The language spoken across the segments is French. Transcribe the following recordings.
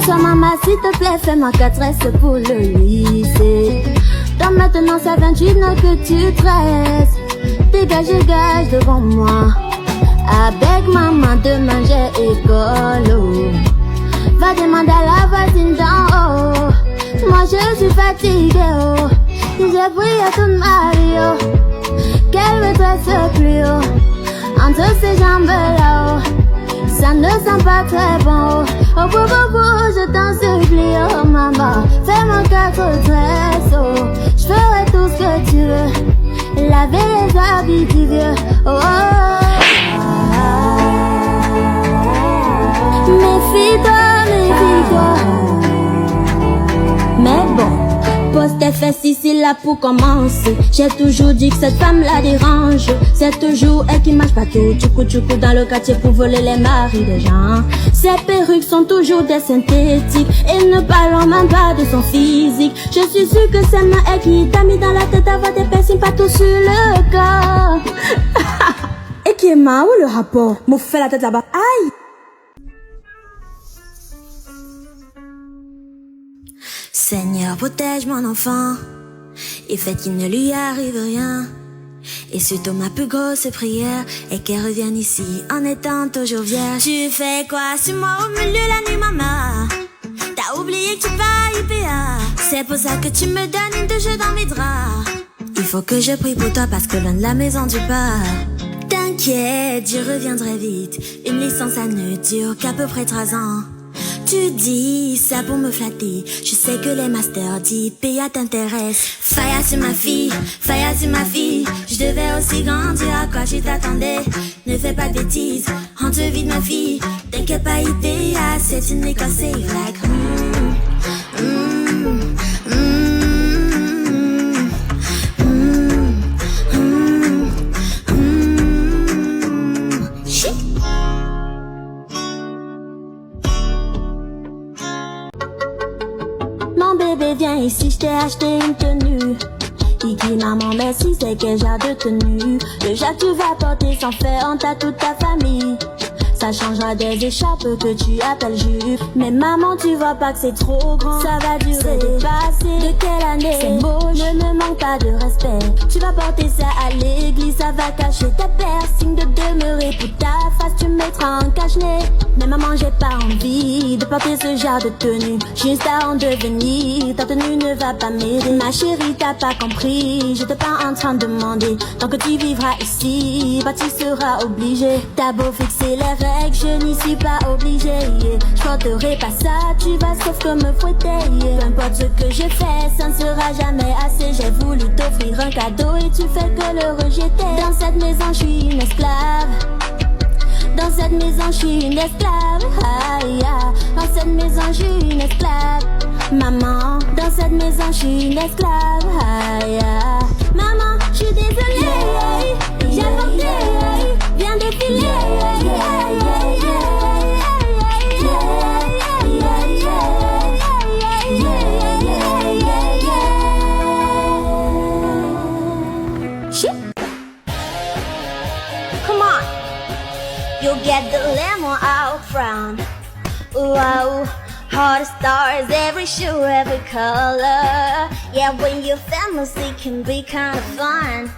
Bonsoir maman, s'il te plaît, fais-moi 4 S pour le lycée. Dans maintenant ça 28 ans que tu tresses. Dégage devant moi. Avec maman demain j'ai école, oh. Va demander à la voisine d'en haut. Moi je suis fatiguée, oh. J'ai pris à toute ma vie, oh. Quelle maîtresse plus haut. Entre ces jambes là, oh. Ça ne sent pas très bon, oh. Oh, je t'en supplie, oh maman. Fais-moi 4 tresses, oh. Je ferai tout ce que tu veux. Laver les habits du vieux, oh, oh. Méfie-toi, méfie-toi. Mais bon, pose tes fesses ici là pour commencer. J'ai toujours dit que cette femme la dérange. C'est toujours elle qui marche partout, tchoukou dans le quartier pour voler les maris des gens. Ses perruques sont toujours des synthétiques. Et ne parlons même pas de son physique. Je suis sûre que c'est moi elle qui t'a mis dans la tête d'avoir des piercings partout sur le corps. Et qui est ma où le rapport? M'en fait la tête là-bas. Aïe! Seigneur, protège mon enfant et fait qu'il ne lui arrive rien. Et surtout ma plus grosse prière est qu'elle revienne ici en étant toujours vierge. Tu fais quoi sur moi au milieu de la nuit, maman? T'as oublié que tu vas IPA. C'est pour ça que tu me donnes une de jeu dans mes draps. Il faut que je prie pour toi parce que loin de la maison tu pars. T'inquiète, je reviendrai vite. Une licence à ne dure qu'à peu près 3 ans. Tu dis ça pour me flatter. Je sais que les masters d'IPA t'intéressent. Fire sur ma fille, fire sur ma fille. Je devais aussi grandir, à quoi tu t'attendais? Ne fais pas de bêtises, rentre vite ma fille. T'inquiète pas, IPA, c'est une école safe like Bébé viens ici, je t'ai acheté une tenue. Kiki maman merci, c'est quel genre de tenue? Le genre que tu vas porter sans faire honte à toute ta famille. Ça changera des écharpes que tu appelles jupe. Mais maman tu vois pas que c'est trop grand. Ça va durer dépassé. De quelle année? C'est moche, ne me manque pas de respect. Tu vas porter ça à l'église, ça va cacher ta paire. Signe de demeurer pour ta face, tu mettras un cache-nez. Mais maman j'ai pas envie de porter ce genre de tenue. Juste à en devenir, ta tenue ne va pas m'aider. Ma chérie t'as pas compris, j'étais pas en train de demander. Tant que tu vivras ici, bah tu seras obligé. T'as beau fixer les règles, je n'y suis pas obligée, yeah. Je porterai pas ça, tu vas sauf que me fouetter, yeah. Peu importe ce que je fais, ça ne sera jamais assez. J'ai voulu t'offrir un cadeau et tu fais que le rejeter. Dans cette maison je suis une esclave. Dans cette maison je suis une esclave, aïe, aïe. Dans cette maison je suis une esclave. Maman, dans cette maison je suis une esclave, aïe, aïe. Maman, je suis désolée, j'ai porté, viens défiler. Come on, you'll get the limo out front. Wow, all the stars, every shoe, every color. Yeah, when you're famous, it can be kind of fun.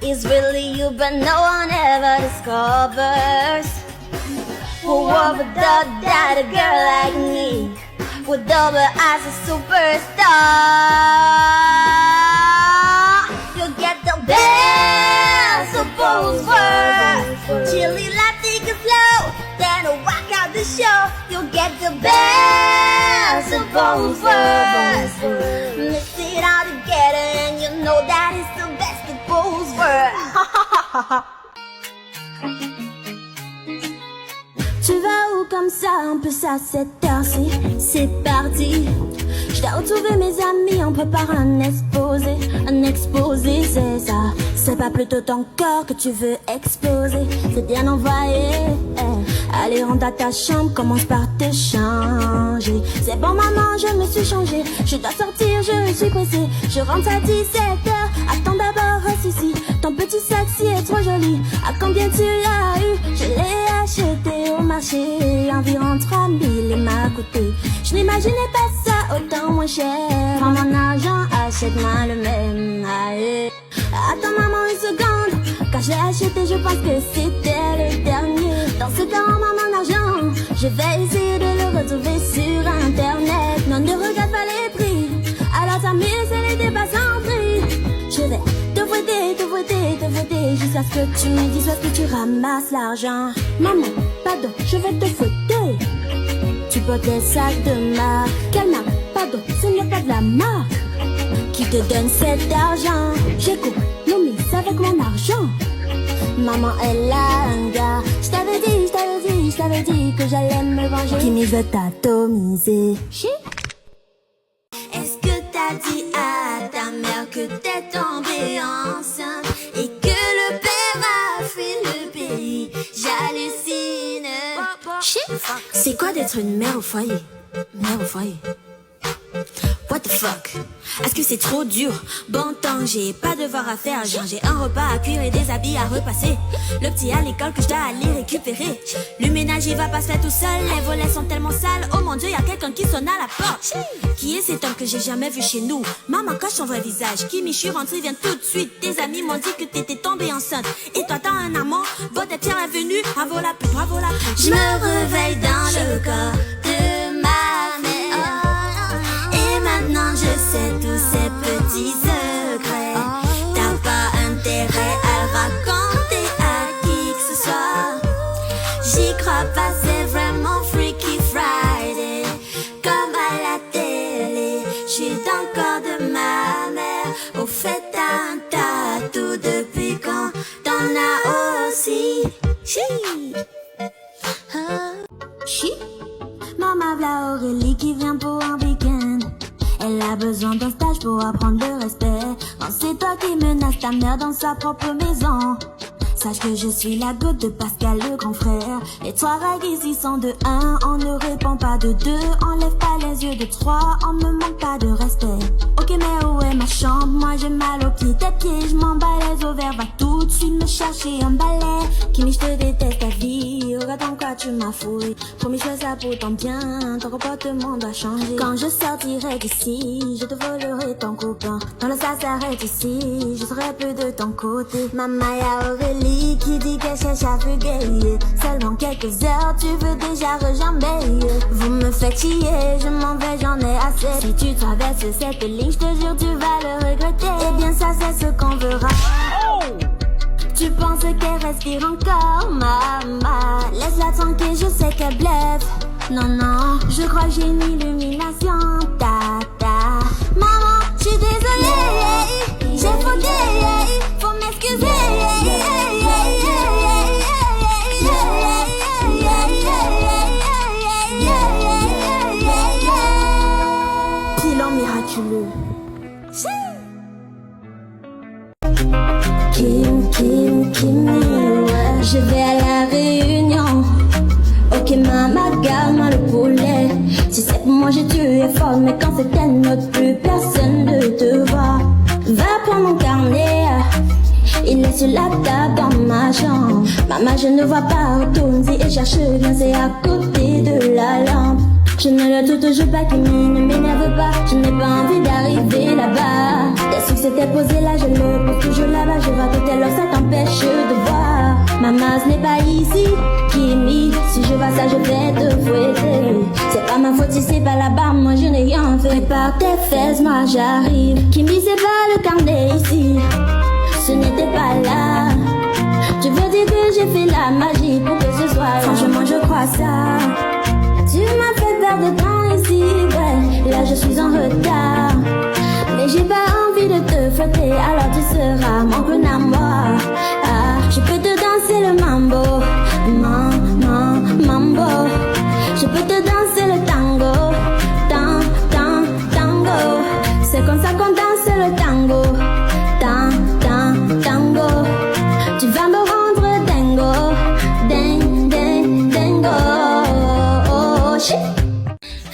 It's really you, but no one ever discovers. Who would have that a girl like me with double as a superstar? You get the best of both worlds. Chilly like take it slow, then walk out the show. You get the best of both worlds. Mix it all together and you know that it's the best of both worlds. Tu vas où comme ça, un peu ça cette heure-ci? C'est parti. Je dois retrouver mes amis, on prépare un exposé. Un exposé, c'est ça. C'est pas plutôt ton corps que tu veux exposer. C'est bien envoyé, eh. Allez, rentre à ta chambre, commence par te changer. C'est bon maman, je me suis changée. Je dois sortir, je suis pressée. Je rentre à 17h, attends d'abord, reste ici. Ton petit sac si est trop joli. À combien tu l'as eu? Je l'ai acheté au marché, environ 3000 il m'a coûté. Je n'imaginais pas ça autant moins cher. Prends mon argent, achète-moi le même. Allez. Attends maman une seconde. Quand je l'ai acheté, je pense que c'était le dernier. Dans ce cas, rends-moi mon argent. Je vais essayer de le retrouver sur internet. Non, ne regarde pas les prix. Alors ta mise, elle était pas sans prix. Je vais te fouetter jusqu'à ce que tu me dises où est-ce que tu ramasses l'argent. Maman, pardon, je vais te fouetter. Tu portes des sacs de marque. Quelle marque? Pardon, ce n'est pas de la marque. Qui te donne cet argent? J'économise avec mon argent. Maman, elle a un gars. Je t'avais dit que j'allais me venger. Qui m'y veut t'atomiser. Est-ce que t'as dit à ta mère que t'es tombée enceinte et que le père a fui le pays? J'hallucine. C'est quoi d'être une mère au foyer? Mère au foyer. What the fuck? Est-ce que c'est trop dur? Bon temps, j'ai pas de devoir à faire. Genre j'ai un repas à cuire et des habits à repasser. Le petit à l'école que je dois aller récupérer. Le ménage il va pas se faire tout seul. Les volets sont tellement sales. Oh mon dieu, y'a quelqu'un qui sonne à la porte. Qui est cet homme que j'ai jamais vu chez nous? Maman cache son vrai visage. Kimi, je suis rentrée, viens tout de suite. Tes amis m'ont dit que t'étais tombée enceinte. Et toi t'as un amant. Bon tes pierres est venue. Bravo la pute, bravo la pute. Je me réveille dans le corps de ma mère. Maintenant je sais tous ces petits secrets. T'as pas intérêt à le raconter à qui que ce soit. J'y crois pas, c'est vraiment Freaky Friday. Comme à la télé, j'suis dans le corps de ma mère. Au fait t'as un tatou depuis quand? T'en as aussi. Maman v'là Aurélie qui vient pour un week-end. Elle a besoin d'un stage pour apprendre le respect. Quand c'est toi qui menaces ta mère dans sa propre maison, sache que je suis la goutte de Pascal, le grand frère. Les trois règles ici sont de 1. On ne répond pas de 2. Enlève pas les yeux de 3. On ne manque pas de respect. Ok mais où est ma chambre? Moi j'ai mal aux pieds. Tes pieds, je m'en bats les ovaires. Va tout de suite me chercher un balai. Kimi, je te déteste ta vie. Regarde en quoi tu m'as fouillé. Promis je fais ça pour ton bien. Ton comportement doit changer. Quand je sortirai d'ici, je te volerai ton copain. Quand le ça s'arrête ici, je serai plus de ton côté. Maman y'a Aurélie qui dit qu'elle cherche à fuguer. Seulement quelques heures, tu veux déjà rejamber. Vous me faites chier, je m'en vais, j'en ai assez. Si tu traverses cette ligne, je te jure tu vas le regretter. Eh bien ça c'est ce qu'on verra. Tu penses qu'elle respire encore, maman? Laisse-la tranquille, je sais qu'elle blesse. Non, non, je crois que j'ai une illumination. Ta. Maman, je suis désolée. J'ai fauté, faut m'excuser. Pilon miraculeux. Kim, ouais. Je vais à la réunion. Ok maman, garde-moi le poulet. Si c'est pour moi j'ai tué fort, mais quand c'est elle n'autre plus personne ne te voit. Va prendre mon carnet, il est sur la table dans ma chambre. Maman je ne vois pas, retourne-y et cherche bien, c'est à côté de la lampe. Je ne le doute toujours pas, Kimi, ne m'énerve pas. Je n'ai pas envie d'arriver là-bas. Tes succès t'es posé là, je le pose toujours là-bas. Je vois tout à l'heure, ça t'empêche de voir. Maman, ce n'est pas ici, Kimi. Si je vois ça, je vais te fouetter. C'est pas ma faute si c'est pas là-bas, moi je n'ai rien fait. Prépare tes fesses, moi j'arrive. Kimi, c'est pas le carnet ici. Ce n'était pas là. Tu veux dire que j'ai fait la magie pour que ce soit. Franchement, je crois ça. Tu m'as fait perdre de temps ici, ouais. Là je suis en retard, mais j'ai pas envie de te flatter. Alors tu seras mon bon à moi. Je peux te danser le mambo, mambo. Je peux te danser le tango, tango. C'est comme ça qu'on danse le tango, tango. Tu vas me rendre dingo, dingo.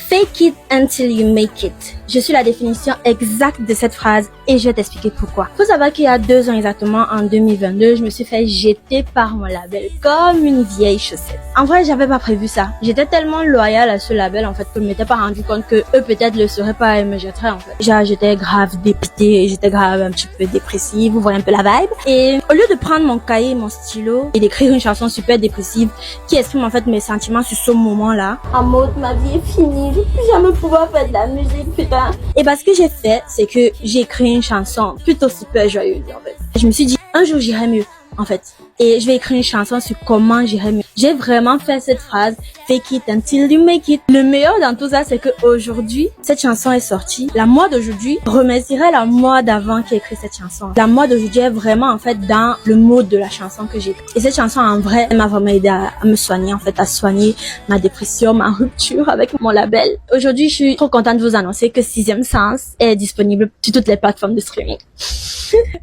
Fake it until you make it. Je suis la définition exacte de cette phrase et je vais t'expliquer pourquoi. Faut savoir qu'il y a 2 ans exactement, en 2022, je me suis fait jeter par mon label comme une vieille chaussette. En vrai, j'avais pas prévu ça. J'étais tellement loyale à ce label en fait que je m'étais pas rendu compte que eux peut-être le seraient pas et me jetteraient en fait. Genre, j'étais grave dépitée, j'étais grave un petit peu dépressive, vous voyez un peu la vibe. Et au lieu de prendre mon cahier et mon stylo et d'écrire une chanson super dépressive qui exprime en fait mes sentiments sur ce moment-là, en mode ma vie est finie, je vais plus jamais pouvoir faire de la musique, putain. Et bah ce que j'ai fait, c'est que j'ai écrit une chanson plutôt super joyeuse en fait. Je me suis dit un jour j'irai mieux en fait. Et je vais écrire une chanson sur comment j'irai mieux. J'ai vraiment fait cette phrase, fake it until you make it. Le meilleur dans tout ça, c'est que aujourd'hui, cette chanson est sortie. La moi d'aujourd'hui remercierait la moi d'avant qui a écrit cette chanson. La moi d'aujourd'hui est vraiment en fait dans le mode de la chanson que j'ai écrit. Et cette chanson en vrai, elle m'a vraiment aidé à me soigner en fait, à soigner ma dépression, ma rupture avec mon label. Aujourd'hui, je suis trop contente de vous annoncer que Sixième Sens est disponible sur toutes les plateformes de streaming.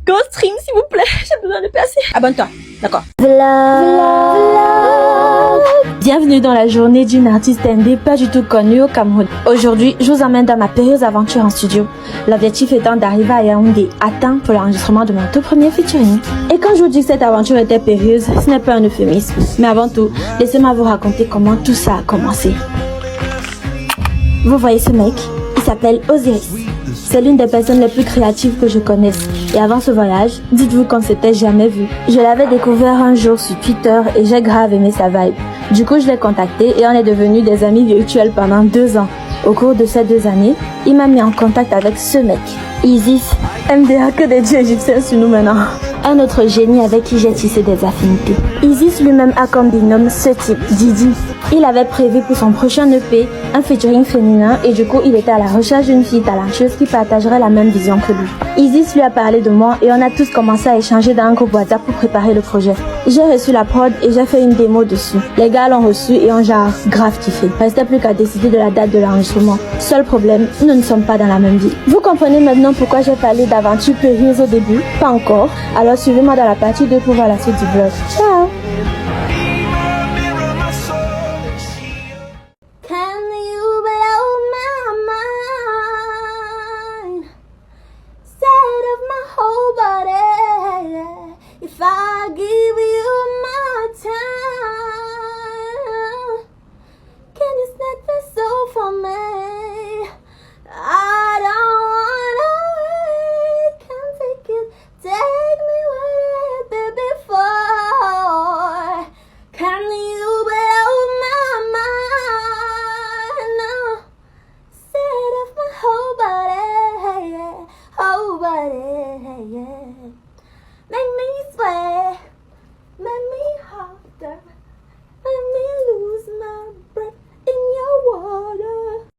Go stream s'il vous plaît, j'ai besoin de percer. Abonne-toi, d'accord. Bienvenue dans la journée d'une artiste indé pas du tout connue au Cameroun. Aujourd'hui, je vous emmène dans ma périlleuse aventure en studio. L'objectif étant d'arriver à Yaoundé à temps pour l'enregistrement de mon tout premier featuring. Et quand je vous dis que cette aventure était périlleuse, ce n'est pas un euphémisme. Mais avant tout, laissez-moi vous raconter comment tout ça a commencé. Vous voyez ce mec? Il s'appelle Osiris. C'est l'une des personnes les plus créatives que je connaisse. Et avant ce voyage, dites-vous qu'on s'était jamais vu. Je l'avais découvert un jour sur Twitter et j'ai grave aimé sa vibe. Du coup, je l'ai contacté et on est devenus des amis virtuels pendant 2 ans. Au cours de ces 2 années, il m'a mis en contact avec ce mec, Isis. MDA, que des dieux égyptiens sur nous maintenant. Un autre génie avec qui j'ai tissé des affinités. Isis lui-même a comme binôme ce type, Didi. Il avait prévu pour son prochain EP un featuring féminin et du coup il était à la recherche d'une fille talentueuse qui partagerait la même vision que lui. Isis lui a parlé de moi et on a tous commencé à échanger dans un groupe WhatsApp pour préparer le projet. J'ai reçu la prod et j'ai fait une démo dessus. Les gars l'ont reçu et ont genre grave kiffé. Restait plus qu'à décider de la date de l'enregistrement. Seul problème, nous ne sommes pas dans la même ville. Vous comprenez maintenant pourquoi j'ai parlé d'aventure périlleuse au début? Pas encore. Alors suivez-moi dans la partie 2 pour voir la suite du vlog. Ciao!